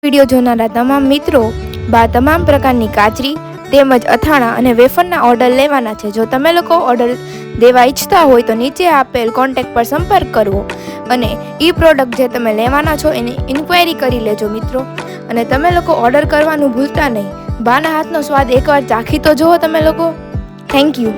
Video જોનારા તમામ મિત્રો તમામ પ્રકારની કાચરી તેમજ અથાણા અને વેફરના ઓર્ડર લેવાના છે। જો તમે લોકો ઓર્ડર દેવા ઈચ્છતા હોય તો નીચે આપેલ કોન્ટેક્ટ પર સંપર્ક કરવો અને એ પ્રોડક્ટ જે તમે લેવાના છો એની ઇન્ક્વાયરી કરી લેજો મિત્રો। અને તમે લોકો ઓર્ડર કરવાનું ભૂલતા નહીં। બાના હાથનો સ્વાદ એકવાર ચાખી તો જુઓ તમે લોકો। Thank you.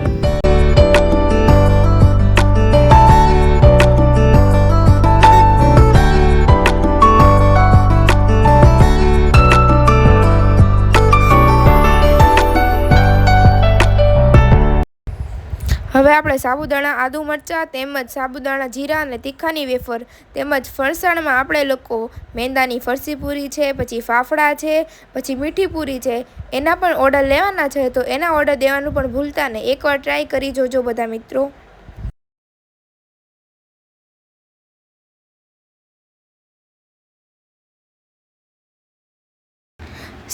હવે આપણે સાબુદાણા આદુ મરચાં તેમજ સાબુદાણા જીરા અને તીખાની વેફર તેમજ ફરસાણમાં આપણે લોકો મેંદાની ફરસી પૂરી છે, પછી ફાફડા છે, પછી મીઠી પૂરી છે, એના પણ ઓર્ડર લેવાના છે। તો એના ઓર્ડર દેવાનું પણ ભૂલતા નહીં। એકવાર ટ્રાય કરી જોજો બધા મિત્રો।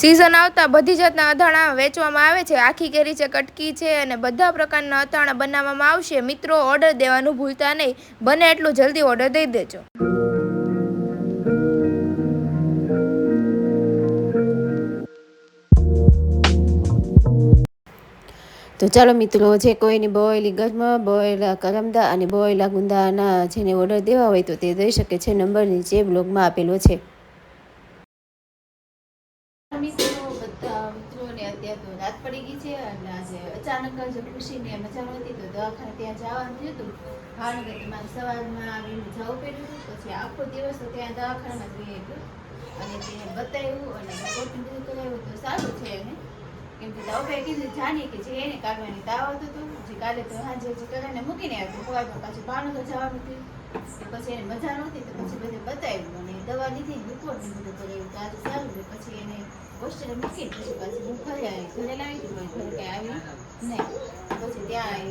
સિઝન આવતા બધી જાતના અથાણા વેચવામાં આવે છે। આખી કેરી છે, કટકી છે અને બધા પ્રકારના અથાણા બનાવવામાં આવશે। મિત્રો ઓર્ડર દેવાનું ભૂલતા નહીં। બને એટલું જલ્દી ઓર્ડર દઈ દેજો। તો ચાલો મિત્રો, જે કોઈની બોયેલી ગરમાં બોયેલા કરમદા અને બોયેલા ગુંદાના જેને ઓર્ડર દેવા હોય તો તે દઈ શકે છે। નંબર નીચે બ્લોગમાં આપેલો છે। બધા મિત્રોને અત્યારે તો રાત પડી ગઈ છે અને આજે અચાનક જ ખુશીને મજા નહોતી તો દવાખાને ત્યાં જવાનું થયું હતું। ભાવનગર તમારે સવારમાં આવીને જવું પડ્યું હતું। પછી આખો દિવસ તો ત્યાં દવાખાનામાં જ રહી ગયો અને તેને બતાવ્યું અને રિપોર્ટ બધું કરાવ્યું તો સારું છે એને। કેમ કે ડોક્ટરે કીધું જાણીએ કે જે એને કાઢવાની તાવ આવતો હતો, જે કાલે તો હાજે કરીને મૂકીને આવ્યું, સવારમાં પાછું ભાવનગર જવાનું થયું। પછી એને મજા નહોતી તો પછી બધે બતાવ્યું અને દવા લીધી, રિપોર્ટ બધું કરાવ્યું તો આજે સારું છે। પછી એને હોસ્ટેલે મૂકી પછી હું ઘરે લાવી દીધું, ઘરે કંઈ આવી નહીં। પછી ત્યાં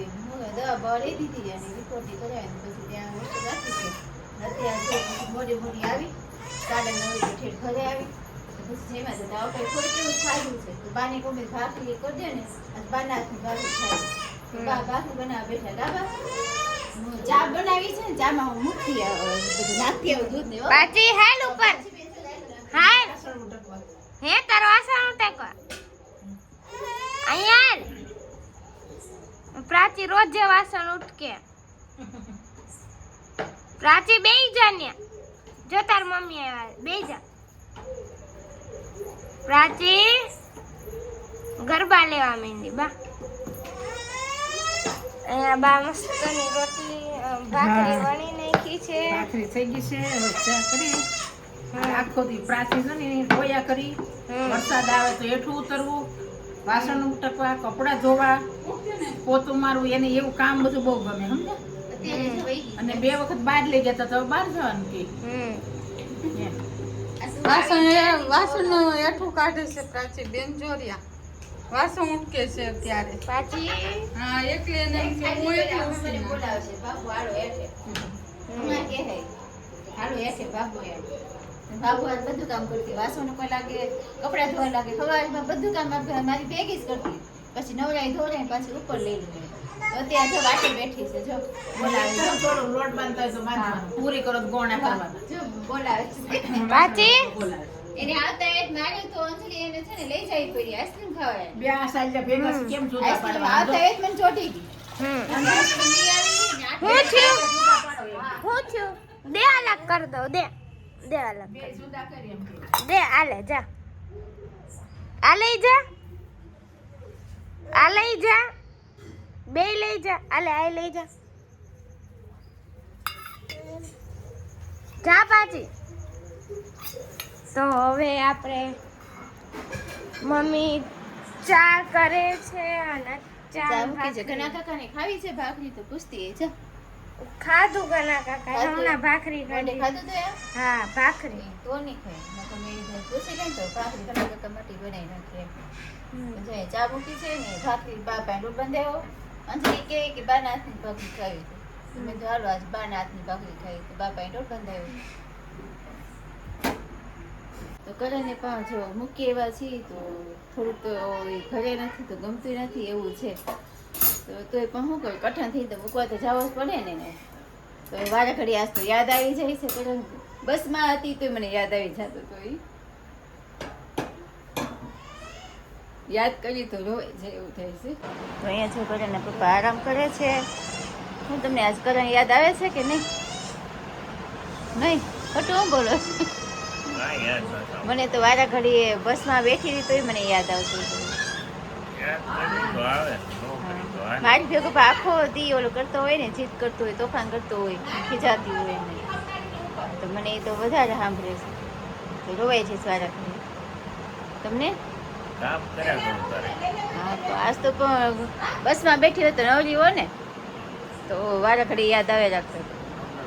દવા બવા લઈ દીધી અને રિપોર્ટ કરાવી પછી ત્યાં હોસ્ટેલ રાખી છે। અત્યારે પછી મોડી આવી 9:30 ઠેઠ ઘરે આવી પછી જેમાં જતા આપણે થોડું કેવું ખાધું છે તો બાને કોમે ભાખરી કરી દે ને બાના હાથની ભાખરી ખાઈ ભાખરી બનાવવા બેઠા ડાબા ચા બનાવી છે ને ચામાં હું મૂકતી બધું નાખતી આવું દૂધ ને પાછી હાલ ઉપર હાલ હે તારો આસણ ઉટેકવા અહીંયા પ્રાચી રોજ જે વાસણ ઉટકે પ્રાચી બેહી જા ને જો તાર મમ્મી આવ્યા બેહી જા પ્રાચી ગરબા લેવા માંડી બા અહીંયા બા મસ્તની રોટલી ભાખરી વણી નાખી છે ભાખરી થઈ ગઈ છે ચા કરી આખો દી પ્રાચી છે ને રોયા કરી વરસાદ આવે તો હેઠું ઉતરવું વાસણ ઉટકવા કપડા ધોવા પોતું મારવું એને એવું કામ બધું બહુ ગમે સમજ્યા અને 2 વખત બહાર લઈ ગયા તો બહાર જવાનું કે વાસણ હેઠું કાઢે છે પ્રાચી બેન જોરિયા વાસણ ઉટકે છે અત્યારે પાછી હા એકલી એને હું એકલી બોલાવશે બાપુ આડો હેઠે હમણાં કે હે આડો હેઠે બાપુ હેઠે બાપુ આ બધું કામ કરતી વાસણ કોઈ લાગે કપડા ધોવા લાગે સવારમાં બધું કામ મારી ભેગી જ કરતી પછી નવરાઈ ધોરાઈ પાછી ઉપર લઈ લઈ અત્યારે જો વાટે બેઠી છે જો બોલાવે થોડું લોટ બાંધતા હોય તો બાંધવાનું પૂરી કરો ગોણા કરવાના જો બોલાવે છે પાછી બોલાવે એને આવતા એક માર્યો તો અંજલી એને છે ને લઈ જાય પડી આઈસ્ક્રીમ ખાવા બે આ સાઈડ ભેગા છે, કેમ જુદા આઈસ્ક્રીમ પાડવા આવતા એક મને ચોટી ગઈ અને આઈસ્ક્રીમ લઈ આવી ને હું થયું દે અલગ કર દો દે અલગ બે જુદા કરી એમ કે દે આલે જા આ લઈ જા બે લઈ જા આલે આ લઈ જા જા પાછી તો હવે આપણે મમ્મી ચા કરે છે અને ચા મૂકી છે ઘણા કાકાને ખાવી છે ભાખરી તો પૂછતી છે ખાધું ઘણા કાકા હમણાં ભાખરી કોને ખાધું તો હા ભાખરી તો નહીં ખાય નકર મેં પૂછી લઈને તો ભાખરી ઘણા કાકા મટી બનાવી નાખી એમ ચા મૂકી છે ને ભાખરી બાપા રોટ બંધાયો અંજલી કે બાના હાથની ભાખરી ખાવી તો મેં તો હાલો આજ બાના હાથની ભાખરી ખાવી તો બાપાએ રોટ બંધાયો તો કરીને પણ જો મૂકી એવા છીએ તો થોડુંક તો ઘરે નથી તો ગમતું નથી એવું છે તો તોય પણ શું કરું કઠણ થઈ તો મૂકવા તો જવું જ પડે ને તો વારે ઘડી આજ તો યાદ આવી જાય છે બસમાં હતી તો મને યાદ આવી જતો તો યાદ કરી તો રોવે છે એવું થાય છે. તો અહીંયા જો કરણ પપ્પા આરામ કરે છે. હું તમને આજ કરણ યાદ આવે છે કે નહીં? નહીં ખોટું હું બોલો છો? મને તો વારા ઘડી બસમાં બેઠી હતી તોય મને યાદ આવતું હતું. મારી ભેગો આખો દી ઓલો કરતો હોય ને, જીદ કરતો હોય, તોફાન કરતો હોય, ખીજાતી હોય ને, તો મને એ તો વધારે સાંભળે છે. તો રોવાય છે વારા ઘડી. તમને કામ કર્યા કરું તારે. હા તો આજ તો પણ બસમાં બેઠી હોય તો નવરી હોય ને તો વારા ઘડી યાદ આવે રાખતો.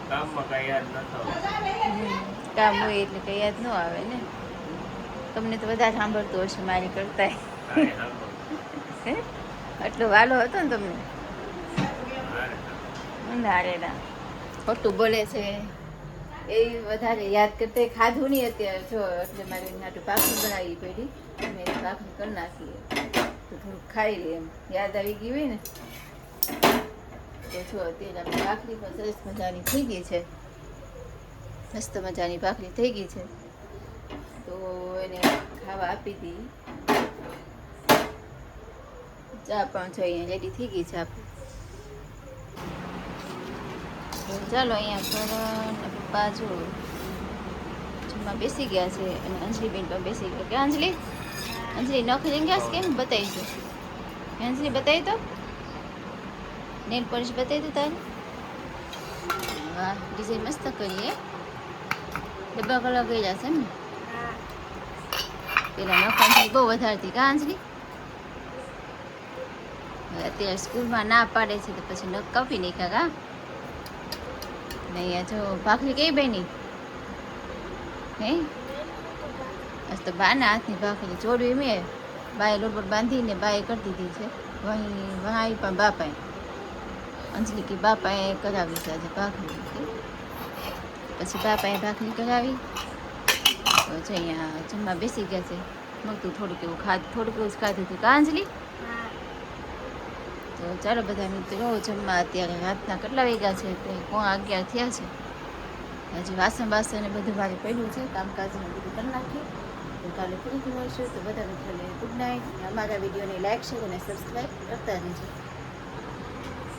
કામમાં કઈ યાદ ન થવું. કામ હોય એટલે કઈ યાદ ન આવે ને. તમને તો વધારે સાંભળતું હશે મારી કરતા. કાંઈ સાંભળવું. આટલો વાલો હતો ને તમને. મારે ના રે ના, ખોટું બોલે છે એ વધારે યાદ કરતા. ખાધું નહીં અત્યારે જો એટલે મારે નાટું પાખડી બનાવી પડી અને પાખડી કરી નાખીએ તો થોડુંક ખાઈ લે એમ યાદ આવી ગઈ હોય ને. તો જો અત્યારે આપણી ભાખરી પણ સરસ મજાની થઈ ગઈ છે. મસ્ત મજાની ભાખરી થઈ ગઈ છે તો એને ખાવા આપી હતી. ચા પણ જો અહીંયા રેડી થઈ ગઈ છે આપણી. તો ચાલો અહીંયા કરણ પપ્પા જો જમવા બેસી ગયા છે અને અંજલિબેન પણ બેસી ગયા. કે અંજલિ અંજલિ નોકરી ગયા છે કેમ બતાવી છે? અંજલિ બતાવી તો નેલ પોલિશ બતાવી દો તારે. વાહ ડિઝાઇન મસ્ત કરી. ડબ્બા કલર ગયેલા છે ને પેલા નખવાની બહુ વધારતી કા અંજલિ? અત્યારે સ્કૂલમાં ના પાડે છે તો પછી નખ કાપી નાખ્યા કા. ને અહીંયા જો ભાખરી કઈ બની હે? આજ તો બાના હાથની ભાખરી જોડવી મેં બાએ લોટ બાંધીને બાએ કરી દીધી છે. વહાવી પણ બાપાએ અંજલિ કે બાપાએ કરાવી છે આજે ભાખરી. પછી બાપાએ ભાખરી કરાવી તો છે અહીંયા જમવા બેસી ગયા છે. મળતું થોડુંક એવું થોડુંક એવું જ ખાધું હતું કા અંજલિ? તો ચાલો બધા મિત્રો જમવા. અત્યારે રાતના કેટલા વાગ્યા છે? 11:15 થયા છે. હજી વાસણ બાસણ ને બધું મારે પડ્યું છે. કામકાજ ને બધું કરી નાખીએ તો કાલે ફરીથી મળશું. તો બધા મિત્રોને ગુડ નાઇટ. અમારા વિડીયોને લાઈક શેર અને સબસ્ક્રાઈબ કરતા રહેજો.